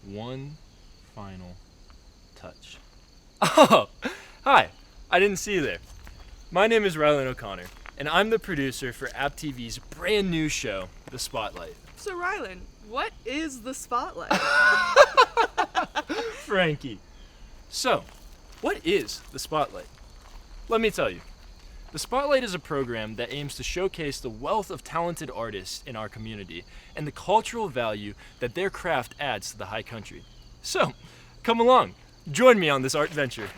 one final touch. Oh, hi. I didn't see you there. My name is Rylan O'Connor, and I'm the producer for App TV's brand new show, The Spotlight. So Rylan, what is The Spotlight? Frankie. So, what is The Spotlight? Let me tell you. The Spotlight is a program that aims to showcase the wealth of talented artists in our community and the cultural value that their craft adds to the high country. So, come along, join me on this art venture.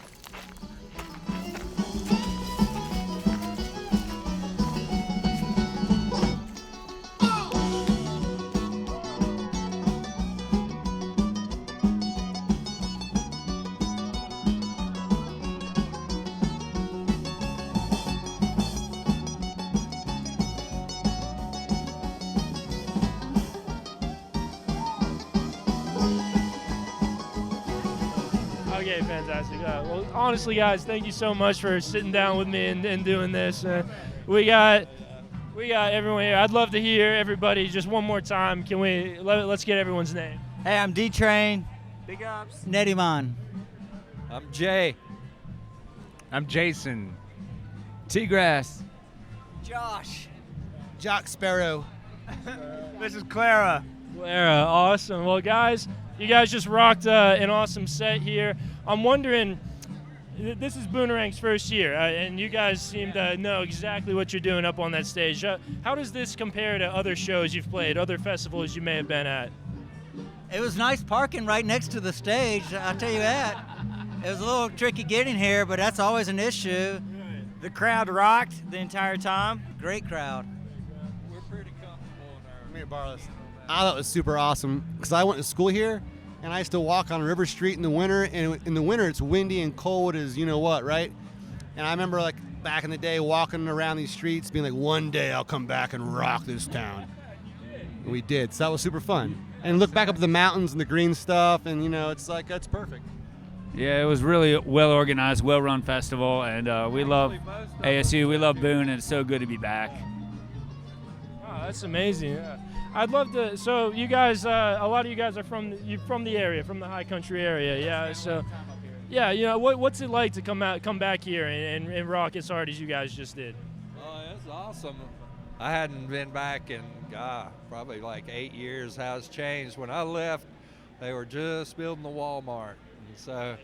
Okay, fantastic. Well, honestly, guys, thank you so much for sitting down with me and doing this. We got everyone here. I'd love to hear everybody just one more time. Can we? Let's get everyone's name. Hey, I'm D-Train. Big ups. Nediman. I'm Jay. I'm Jason. T-Grass. Josh. Jock Sparrow. This is Clara. Clara, awesome. Well, guys, you guys just rocked an awesome set here. I'm wondering, this is Boonerang's first year, and you guys seem to know exactly what you're doing up on that stage. How does this compare to other shows you've played, other festivals you may have been at? It was nice parking right next to the stage, I'll tell you that. It was a little tricky getting here, but that's always an issue. The crowd rocked the entire time. Great crowd. We're pretty comfortable in our... Let me borrow this. I thought it was super awesome because I went to school here and I used to walk on River Street in the winter, and in the winter it's windy and cold as you know what, right? And I remember like back in the day walking around these streets being like, one day I'll come back and rock this town. And we did, so that was super fun. And look back up at the mountains and the green stuff, and you know, it's like, that's perfect. Yeah, it was really well organized, well-run festival, and we love ASU. We love Boone, and it's so good to be back. Oh, that's amazing. Yeah. I'd love to. So you guys, a lot of you guys are from the area, from the high country area. Yeah. So, yeah, you know, what's it like to come back here and rock as hard as you guys just did? Oh, it's awesome. I hadn't been back in, probably like 8 years. How it's changed. When I left, they were just building the Walmart. And so,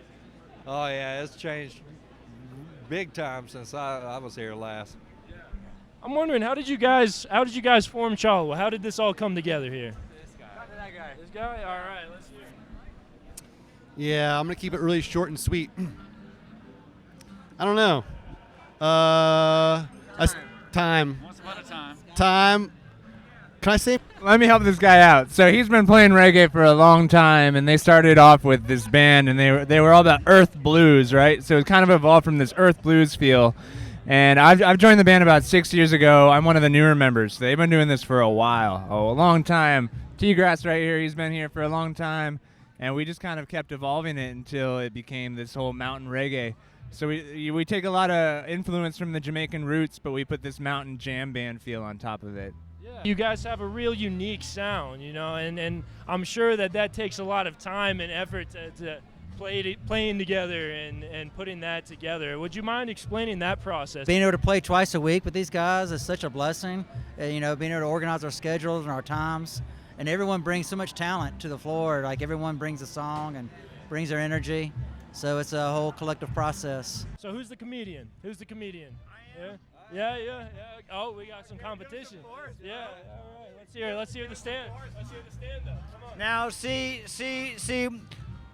oh yeah, it's changed big time since I was here last. I'm wondering, how did you guys form Chalwa? How did this all come together here? This guy. This guy? All right, let's hear it. Yeah, I'm gonna keep it really short and sweet. I don't know. Time. Once upon a time. Time. Can I say? Let me help this guy out. So he's been playing reggae for a long time, and they started off with this band, and they were all about earth blues, right? So it kind of evolved from this earth blues feel. And I've joined the band about 6 years ago. I'm one of the newer members. They've been doing this for a while, a long time. T-Grass right here, he's been here for a long time. And we just kind of kept evolving it until it became this whole mountain reggae. So we take a lot of influence from the Jamaican roots, but we put this mountain jam band feel on top of it. Yeah. You guys have a real unique sound, you know, and I'm sure that takes a lot of time and effort to playing together and putting that together. Would you mind explaining that process? Being able to play twice a week with these guys is such a blessing. You know, being able to organize our schedules and our times. And everyone brings so much talent to the floor. Like, everyone brings a song and brings their energy. So it's a whole collective process. So who's the comedian? Who's the comedian? Yeah. Oh, we got some competition. Yeah, all right. Let's hear the stand. Let's hear the stand up. Come on. Now, see.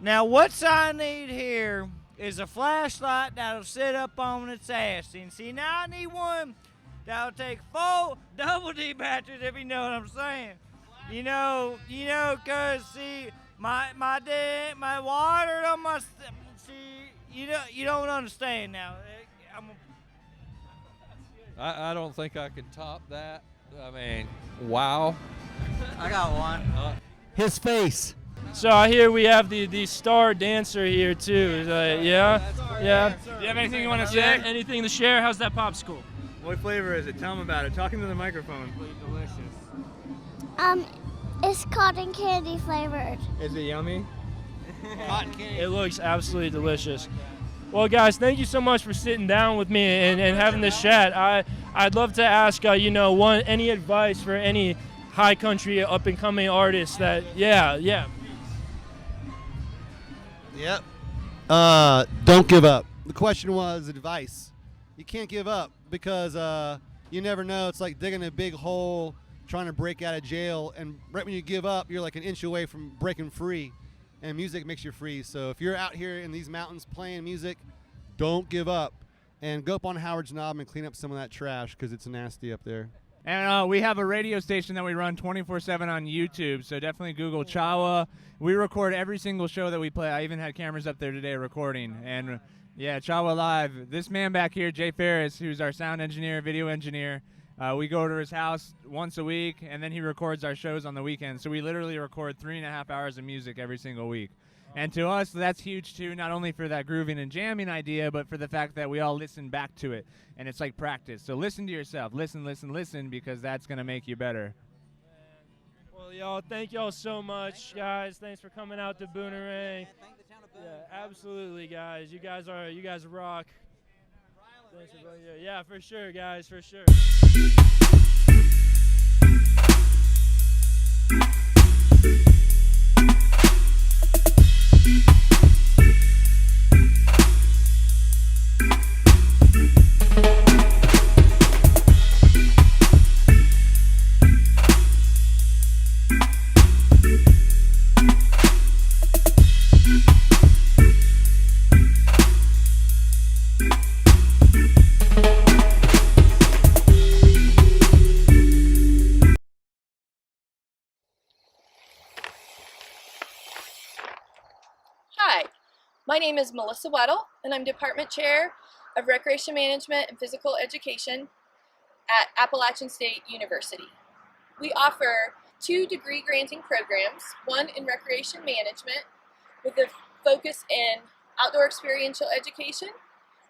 Now, what I need here is a flashlight that'll sit up on its ass. And see, now I need one that'll take 4 double D batteries, if you know what I'm saying. You know, cause see, my water on my, see, you don't understand now. I don't think I could top that. I mean, wow. I got one. His face. So I hear we have the star dancer here too. Yeah. Do you have anything you want to say? Yeah, anything to share? How's that popsicle? What flavor is it? Tell them about it. Talking to the microphone. Delicious. It's cotton candy flavored. Is it yummy? Cotton candy. It looks absolutely delicious. Well, guys, thank you so much for sitting down with me and having this chat. I'd love to ask, any advice for any high country up and coming artists that, Yep. Don't give up. The question was advice. You can't give up because you never know. It's like digging a big hole, trying to break out of jail, and right when you give up, you're like an inch away from breaking free. And music makes you free. So if you're out here in these mountains playing music, don't give up. And go up on Howard's Knob and clean up some of that trash because it's nasty up there. And we have a radio station that we run 24/7 on YouTube, so definitely Google Chalwa. We record every single show that we play. I even had cameras up there today recording. And yeah, Chalwa Live. This man back here, Jay Ferris, who's our sound engineer, video engineer, we go to his house once a week, and then he records our shows on the weekend. So we literally record 3.5 hours of music every single week. And to us, that's huge too, not only for that grooving and jamming idea, but for the fact that we all listen back to it. And it's like practice. So listen to yourself. Listen, because that's going to make you better. well, y'all, thank y'all so much, guys. Thanks for coming out to Boonerang. Yeah, absolutely, guys. You guys rock. Thanks for being here. Yeah, for sure, guys, for sure. Hi, my name is Melissa Weddle, and I'm Department Chair of Recreation Management and Physical Education at Appalachian State University. We offer 2 degree-granting programs, one in Recreation Management with a focus in Outdoor Experiential Education,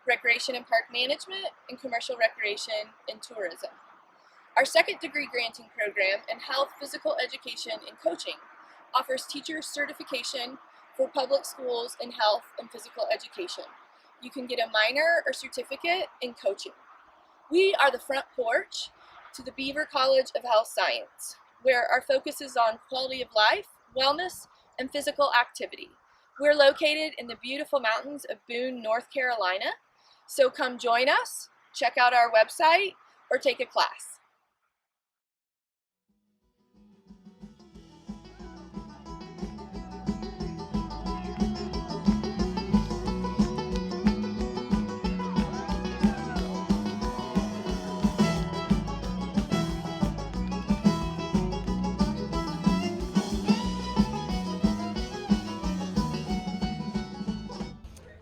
Recreation and Park Management, and Commercial Recreation and Tourism. Our second degree-granting program in Health, Physical Education, and Coaching offers teacher certification for public schools in health and physical education. You can get a minor or certificate in coaching. We are the front porch to the Beaver College of Health Science, where our focus is on quality of life, wellness, and physical activity. We're located in the beautiful mountains of Boone, North Carolina, so come join us, check out our website, or take a class.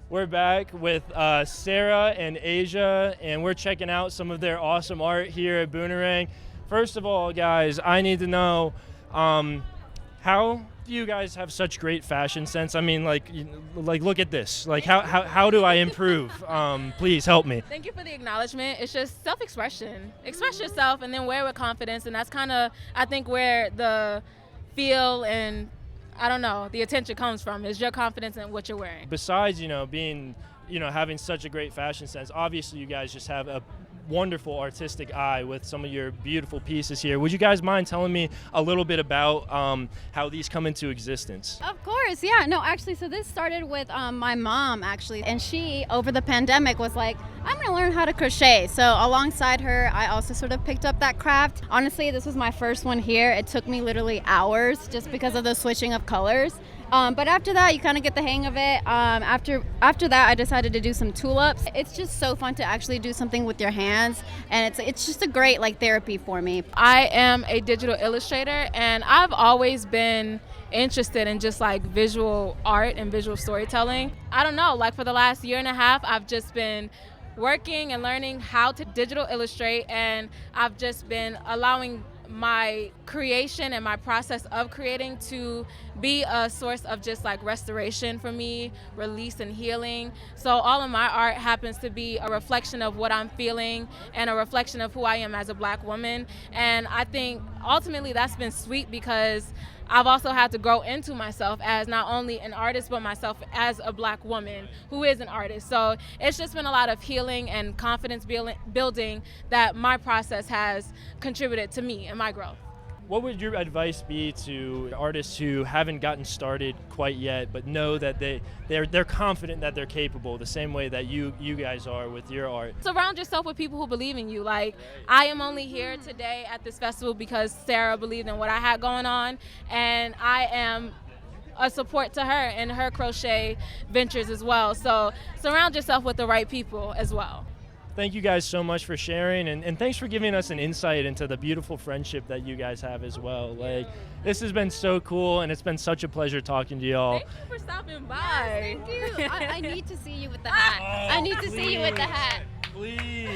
We're back with Sarah and Asia, and we're checking out some of their awesome art here at Boonerang. First of all, guys, I need to know, how do you guys have such great fashion sense? I mean, like look at this. Like, how do I improve? Please help me. Thank you for the acknowledgement. It's just self-expression. Express yourself and then wear with confidence, and that's kind of, I think, where the feel and I don't know, the attention comes from, is your confidence in what you're wearing. Besides, being, having such a great fashion sense, obviously you guys just have a wonderful artistic eye with some of your beautiful pieces here. Would you guys mind telling me a little bit about how these come into existence? Of course, yeah. No, actually, so this started with my mom, actually, and she, over the pandemic, was like, I'm going to learn how to crochet. So alongside her, I also sort of picked up that craft. Honestly, this was my first one here. It took me literally hours just because of the switching of colors. But after that, you kind of get the hang of it. After that, I decided to do some tulips. It's just so fun to actually do something with your hands, and it's just a great therapy for me. I am a digital illustrator, and I've always been interested in just visual art and visual storytelling. I don't know, for the last year and a half, I've just been working and learning how to digital illustrate, and I've just been allowing my creation and my process of creating to be a source of just like restoration for me, release and healing. So all of my art happens to be a reflection of what I'm feeling and a reflection of who I am as a Black woman. And I think ultimately that's been sweet because I've also had to grow into myself as not only an artist, but myself as a Black woman who is an artist. So it's just been a lot of healing and confidence building that my process has contributed to me and my growth. What would your advice be to artists who haven't gotten started quite yet, but know that they're confident that they're capable, the same way that you guys are with your art? Surround yourself with people who believe in you. Like, I am only here today at this festival because Sarah believed in what I had going on, and I am a support to her and her crochet ventures as well. So surround yourself with the right people as well. Thank you guys so much for sharing, and thanks for giving us an insight into the beautiful friendship that you guys have as well. Like, this has been so cool, and it's been such a pleasure talking to y'all. Thank you for stopping by. Thank you. I need to see you with the hat. I need to see you with the hat. Please.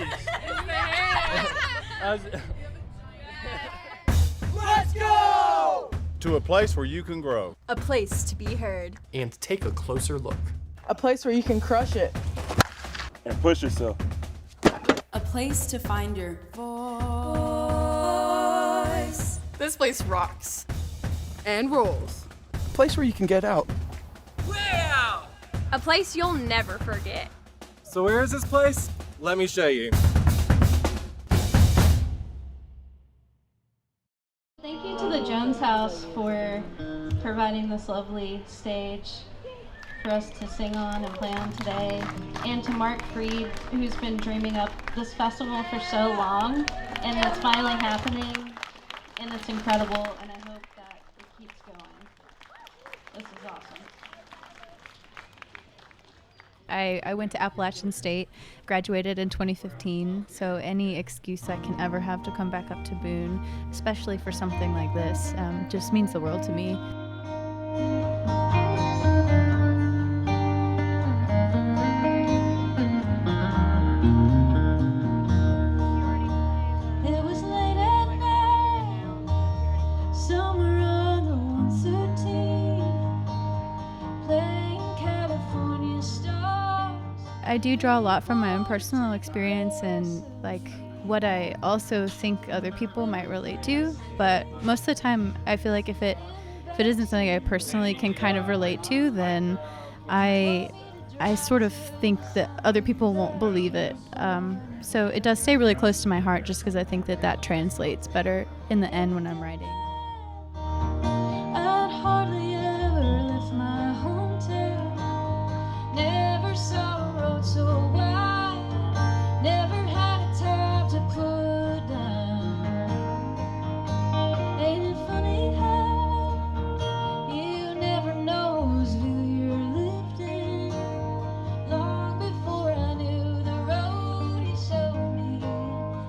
Let's go! To a place where you can grow. A place to be heard. And take a closer look. A place where you can crush it. And push yourself. A place to find your voice. This place rocks. And rolls. A place where you can get out. A place you'll never forget. So where is this place? Let me show you. Thank you to the Jones House for providing this lovely stage for us to sing on and play on today, and to Mark Freed, who's been dreaming up this festival for so long, and it's finally happening, and it's incredible, and I hope that it keeps going. This is awesome. I went to Appalachian State, graduated in 2015, so any excuse I can ever have to come back up to Boone, especially for something like this, just means the world to me. I do draw a lot from my own personal experience and like what I also think other people might relate to, but most of the time I feel like if it isn't something I personally can kind of relate to, then I sort of think that other people won't believe it. So it does stay really close to my heart just because I think that translates better in the end when I'm writing. I'd hardly ever left my hometown. Never saw a road so wide. Never had a time to put down. Ain't it funny how you never knows who you're lifting? Long before I knew the road he showed me,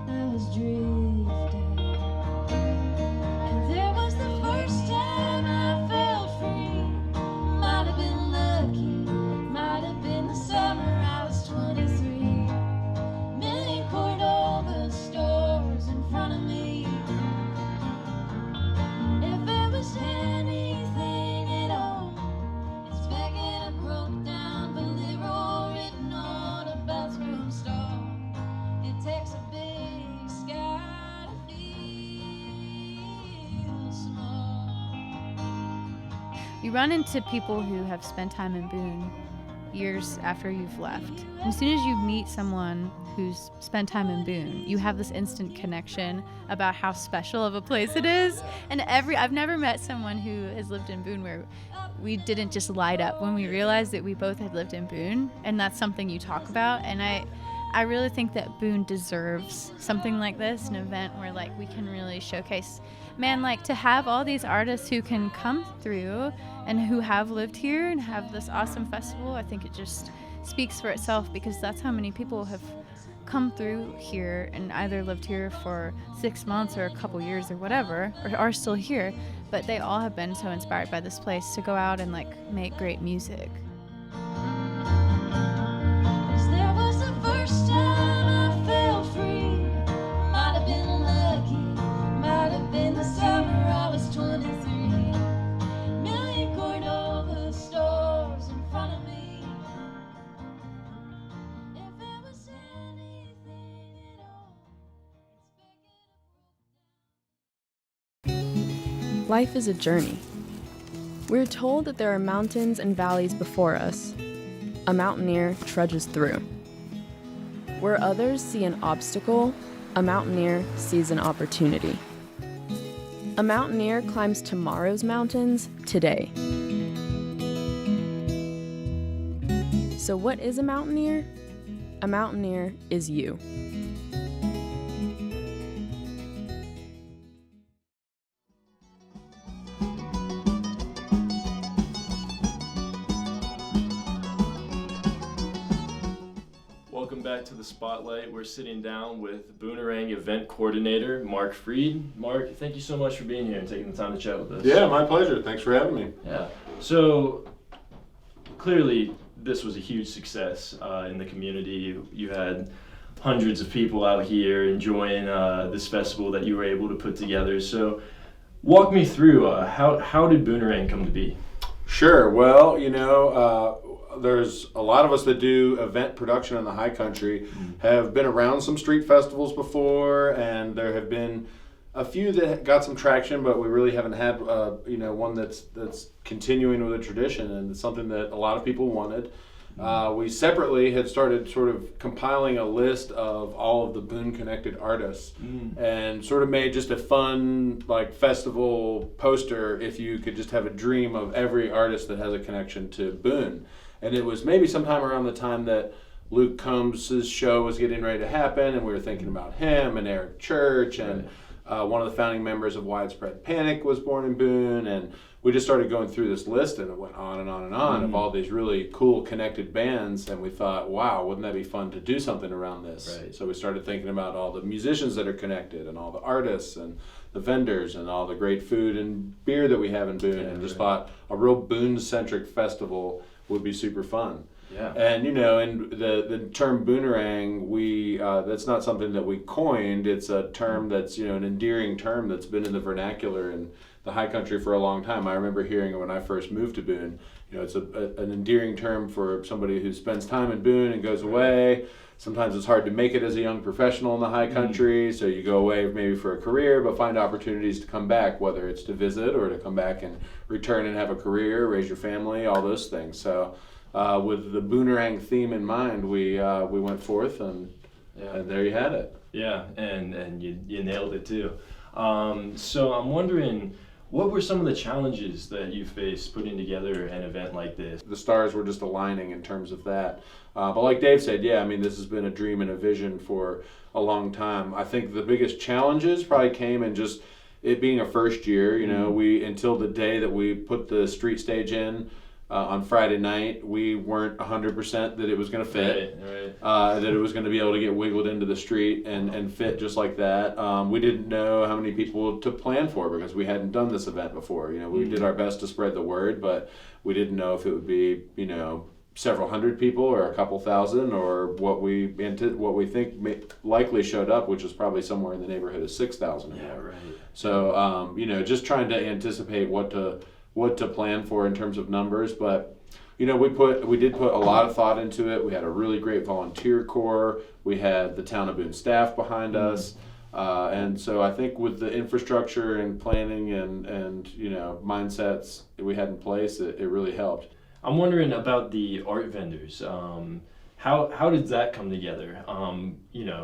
I was drifting. And there was the first time I felt free. Might have been lucky, might have been the summer I was 23. Million Cordova stores in front of me. If there was anything at all, it's back in a broke down bolero written on a bathroom stall. It takes a big sky to feel small. You run into people who have spent time in Boone years after you've left. As soon as you meet someone who's spent time in Boone, you have this instant connection about how special of a place it is. And I've never met someone who has lived in Boone where we didn't just light up when we realized that we both had lived in Boone, and that's something you talk about. And I really think that Boone deserves something like this, an event where like we can really showcase, man, like to have all these artists who can come through and who have lived here and have this awesome festival. I think it just speaks for itself because that's how many people have come through here and either lived here for 6 months or a couple years or whatever, or are still here, but they all have been so inspired by this place to go out and like make great music. 'Cause there was the first time I felt free. Might have been lucky, might have been the summer Life is a journey. We're told that there are mountains and valleys before us. A mountaineer trudges through. Where others see an obstacle, a mountaineer sees an opportunity. A mountaineer climbs tomorrow's mountains today. So what is a mountaineer? A mountaineer is you. Welcome back to the Spotlight. We're sitting down with Boonerang event coordinator Mark Freed. Mark, thank you so much for being here and taking the time to chat with us. Yeah, my pleasure. Thanks for having me. Yeah. So clearly this was a huge success in the community. You had hundreds of people out here enjoying this festival that you were able to put together. So walk me through how did Boonerang come to be? Sure. Well, there's a lot of us that do event production in the high country have been around some street festivals before, and there have been a few that got some traction, but we really haven't had one that's continuing with a tradition, and it's something that a lot of people wanted. We separately had started sort of compiling a list of all of the Boone connected artists and sort of made just a fun festival poster if you could just have a dream of every artist that has a connection to Boone. And it was maybe sometime around the time that Luke Combs' show was getting ready to happen, and we were thinking about him and Eric Church, and one of the founding members of Widespread Panic was born in Boone, and we just started going through this list, and it went on and on and on of all these really cool connected bands, and we thought, wow, wouldn't that be fun to do something around this? Right. So we started thinking about all the musicians that are connected, and all the artists, and the vendors, and all the great food and beer that we have in Boone, and just thought a real Boone-centric festival would be super fun. Yeah. And and the term Boonerang, that's not something that we coined. It's a term that's an endearing term that's been in the vernacular in the high country for a long time. I remember hearing it when I first moved to Boone. It's an endearing term for somebody who spends time in Boone and goes away. Sometimes it's hard to make it as a young professional in the high country, so you go away maybe for a career, but find opportunities to come back, whether it's to visit or to come back and return and have a career, raise your family, all those things. So with the Boonerang theme in mind, we went forth, and there you had it. Yeah, and you nailed it too. So I'm wondering, what were some of the challenges that you faced putting together an event like this? The stars were just aligning in terms of that. But like Dave said, this has been a dream and a vision for a long time. I think the biggest challenges probably came in just it being a first year. We until the day that we put the street stage in on Friday night, we weren't 100% that it was going to fit, that it was going to be able to get wiggled into the street and fit just like that. We didn't know how many people to plan for because we hadn't done this event before. We did our best to spread the word, but we didn't know if it would be, several hundred people or a couple thousand, or what we think likely showed up, which was probably somewhere in the neighborhood of 6,000. Yeah, right. So, just trying to anticipate what to plan for in terms of numbers, but we did put a lot of thought into it. We had a really great volunteer corps. We had the town of Boone staff behind us, and so I think with the infrastructure and planning and mindsets that we had in place, it really helped. I'm wondering about the art vendors. How did that come together?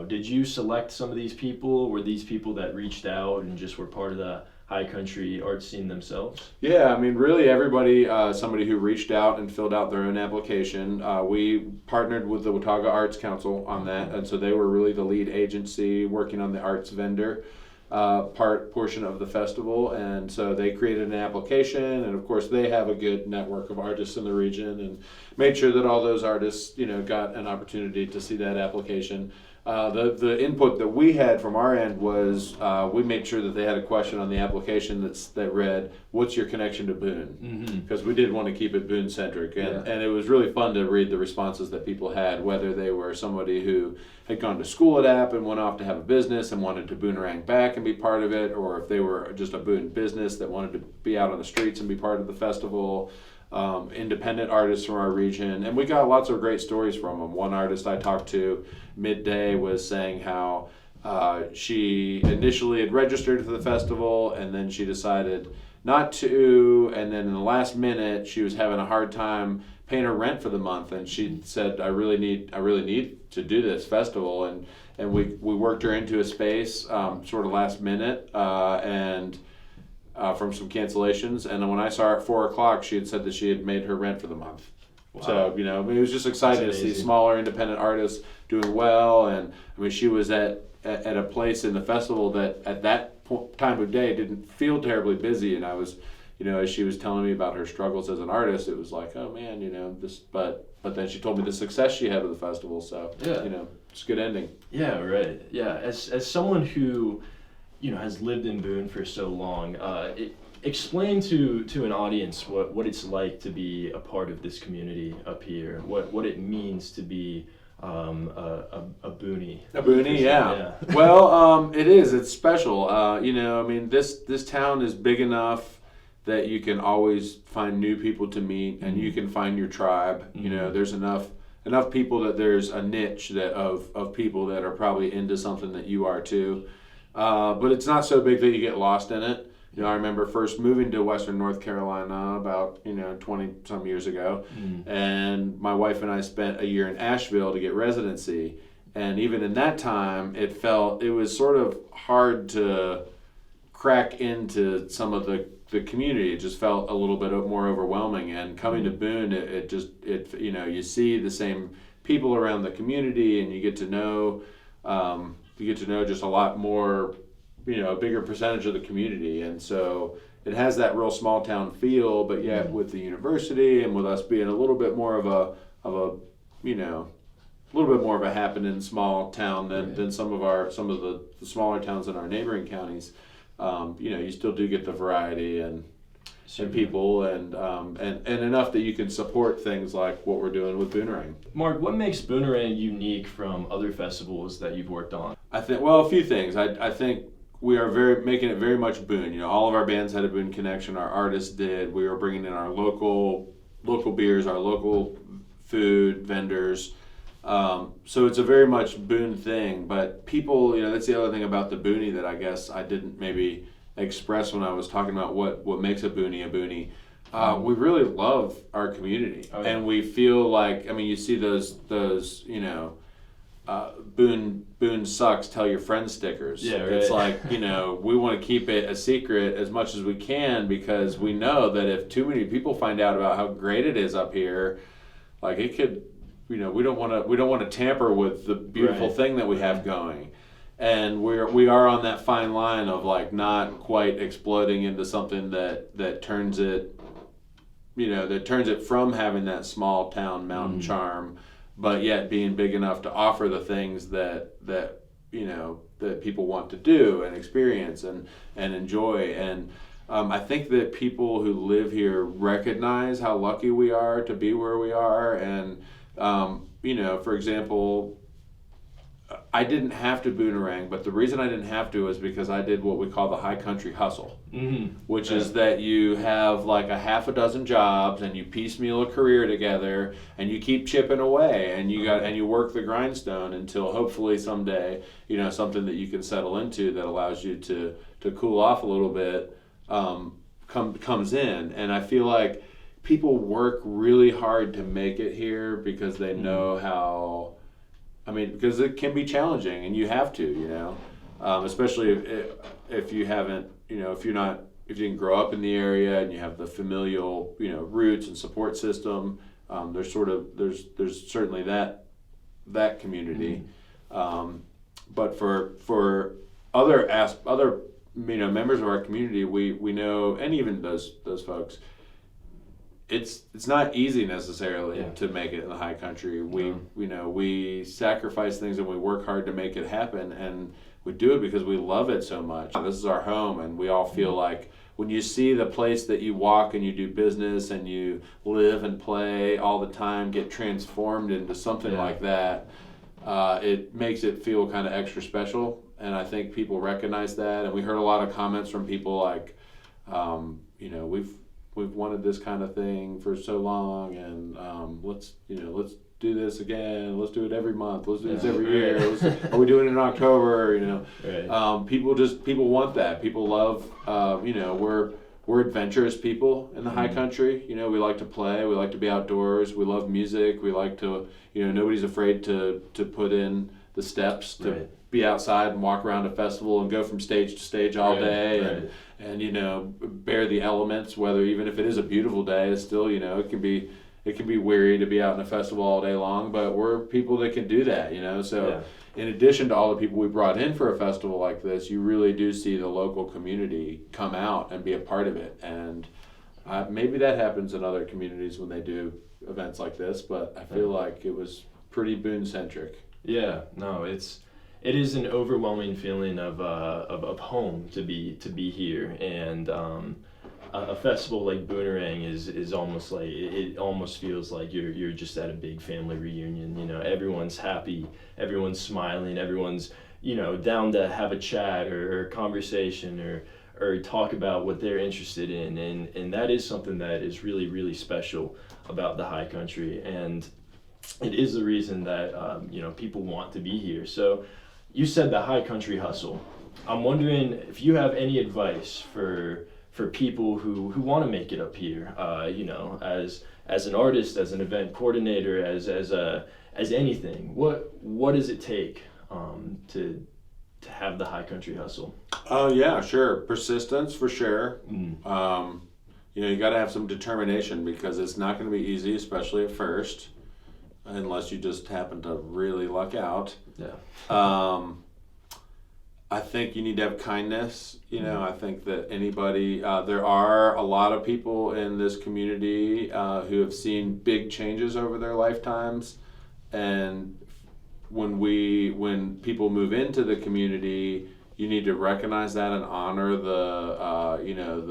Did you select some of these people? Were these people that reached out and just were part of the high country art scene themselves? Yeah, really everybody, somebody who reached out and filled out their own application. We partnered with the Watauga Arts Council on that, and so they were really the lead agency working on the arts vendor portion of the festival, and so they created an application, and of course they have a good network of artists in the region and made sure that all those artists got an opportunity to see that application. The input that we had from our end was we made sure that they had a question on the application that read, "What's your connection to Boone?" Because we did want to keep it Boone centric, and it was really fun to read the responses that people had, whether they were somebody who had gone to school at App and went off to have a business and wanted to Boonerang back and be part of it, or if they were just a Boone business that wanted to be out on the streets and be part of the festival. Independent artists from our region, and we got lots of great stories from them. One artist I talked to midday was saying how she initially had registered for the festival, and then she decided not to, and then in the last minute she was having a hard time paying her rent for the month, and she said, I really need to do this festival, and we worked her into a space sort of last minute, and from some cancellations, and then when I saw her at 4:00, she had said that she had made her rent for the month. Wow. So, you know, it was just exciting to see smaller independent artists doing well, and I mean, she was at a place in the festival that at that time of day didn't feel terribly busy, and I was, you know, as she was telling me about her struggles as an artist, it was like, oh man, you know, this, but then she told me the success she had with the festival, so, you know, it's a good ending. Yeah, right. Yeah, as someone who, you know, has lived in Boone for so long, explain to an audience what it's like to be a part of this community up here, what it means to be a boonie. A boonie, yeah. Well, it's special. You know, I mean, this town is big enough that you can always find new people to meet, and you can find your tribe. You know, there's enough people that there's a niche of people that are probably into something that you are too. But it's not so big that you get lost in it. You know, I remember first moving to Western North Carolina about, 20 some years ago, and my wife and I spent a year in Asheville to get residency, and even in that time it was sort of hard to crack into some of the community. It just felt a little bit more overwhelming, and coming to Boone, it you see the same people around the community, and you get to know just a lot more, a bigger percentage of the community, and so it has that real small town feel, but yet with the university and with us being a little bit more of a little bit more of a happening small town than some of the smaller towns in our neighboring counties, you still do get the variety and people and enough that you can support things like what we're doing with Boonerang. Mark, what makes Boonerang unique from other festivals that you've worked on? I think, a few things. I think we are making it very much Boone. All of our bands had a Boone connection. Our artists did. We were bringing in our local beers, our local food vendors. So it's a very much Boone thing. But people, that's the other thing about the Boonie that I guess I didn't maybe express when I was talking about what makes a Boonie a Boonie. We really love our community, and we feel like, you see those Boone sucks, tell your friends stickers. Yeah, right. It's like, we want to keep it a secret as much as we can, because we know that if too many people find out about how great it is up here, like it could, we don't want to tamper with the beautiful thing that we have going. And we are on that fine line of like not quite exploding into something that turns it, from having that small town mountain charm, but yet being big enough to offer the things that people want to do and experience and enjoy. And I think that people who live here recognize how lucky we are to be where we are. And for example, I didn't have to Boonerang, but the reason I didn't have to is because I did what we call the high country hustle, which is that you have like a half a dozen jobs and you piecemeal a career together and you keep chipping away and you work the grindstone until hopefully someday, something that you can settle into that allows you to cool off a little bit comes in. And I feel like people work really hard to make it here because they know how. Because it can be challenging, and you have to, especially if you haven't, if you didn't grow up in the area and you have the familial, roots and support system. There's certainly that community, but for other members of our community, we know, and even those folks. It's not easy necessarily to make it in the high country. We sacrifice things and we work hard to make it happen, and we do it because we love it so much. This is our home, and we all feel like when you see the place that you walk and you do business and you live and play all the time get transformed into something like that, it makes it feel kind of extra special. And I think people recognize that. And we heard a lot of comments from people like, we've wanted this kind of thing for so long, and let's do this again. Let's do it every month. Let's do this every year. Are we doing it in October? People want that. People love. we're adventurous people in the high country. You know, we like to play, we like to be outdoors, we love music, we like to, you know, nobody's afraid to put in the steps to be outside and walk around a festival and go from stage to stage all day and you know, bear the elements, whether even if it is a beautiful day, it's still, you know, it can be weary to be out in a festival all day long, but we're people that can do that, you know. So in addition to all the people we brought in for a festival like this, you really do see the local community come out and be a part of it. And maybe that happens in other communities when they do events like this, but I feel like it was pretty Boone-centric. Yeah, no, it is an overwhelming feeling of home to be here, and a festival like Boonerang is almost like, it almost feels like you're just at a big family reunion. You know, everyone's happy, everyone's smiling, everyone's, you know, down to have a chat or conversation or talk about what they're interested in, and that is something that is really, really special about the high country, and it is the reason that you know, people want to be here. So you said the high country hustle. I'm wondering if you have any advice for people who want to make it up here, you know, as an artist, as an event coordinator, as anything. What does it take to have the high country hustle? Yeah, sure. Persistence for sure. You know, you got to have some determination, because it's not going to be easy, especially at first, unless you just happen to really luck out. Yeah. I think you need to have kindness. You know, I think that anybody, there are a lot of people in this community who have seen big changes over their lifetimes, and when people move into the community, you need to recognize that and honor the you know,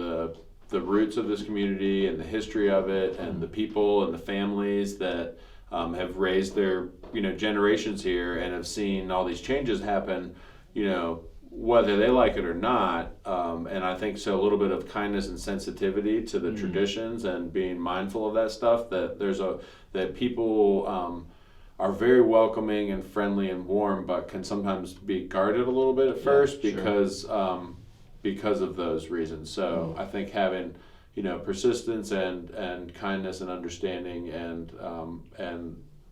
the roots of this community and the history of it, and the people and the families that have raised their, you know, generations here and have seen all these changes happen, you know, whether they like it or not. And I think so, a little bit of kindness and sensitivity to the traditions and being mindful of that stuff, that people are very welcoming and friendly and warm, but can sometimes be guarded a little bit at first because of those reasons. So I think having, you know, persistence and kindness and understanding and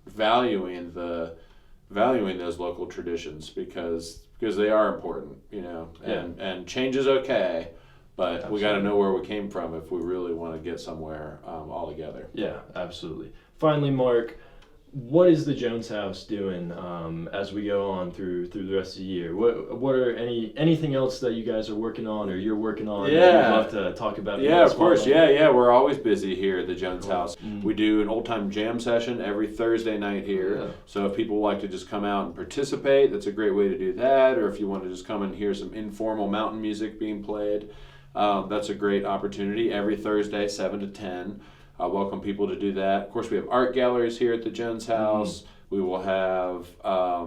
valuing those local traditions, because they are important, you know, and change is okay, but absolutely, we got to know where we came from if we really want to get somewhere all together. Yeah, absolutely. Finally, Mark, what is the Jones House doing as we go on through the rest of the year? What are anything else that you guys are working on or you're working on that you'd love to talk about? Yeah, of course. Yeah. We're always busy here at the Jones House. We do an old time jam session every Thursday night here. Yeah. So if people like to just come out and participate, that's a great way to do that. Or if you want to just come and hear some informal mountain music being played, that's a great opportunity every Thursday, 7 to 10. I welcome people to do that. Of course, we have art galleries here at the Jones House. We will have a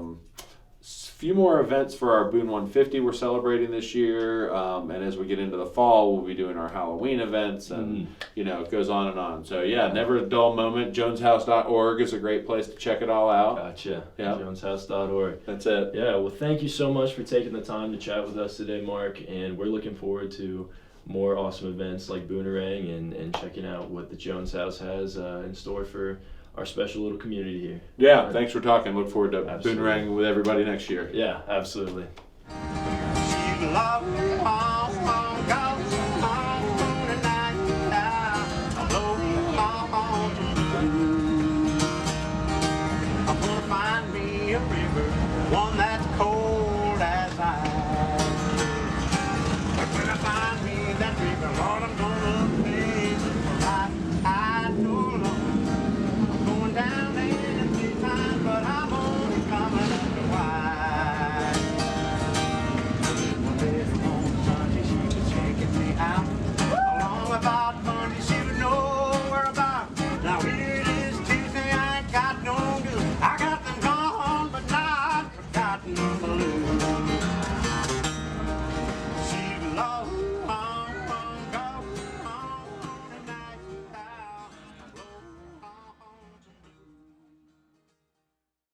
few more events for our Boone 150 we're celebrating this year. And as we get into the fall, we'll be doing our Halloween events, and you know, it goes on and on. So yeah, never a dull moment. JonesHouse.org is a great place to check it all out. Gotcha. Yeah. JonesHouse.org. That's it. Yeah. Well, thank you so much for taking the time to chat with us today, Mark. And we're looking forward to more awesome events like Boonerang and checking out what the Jones House has in store for our special little community here. Yeah, thanks for talking. Look forward to Boonerang with everybody next year. Yeah, absolutely.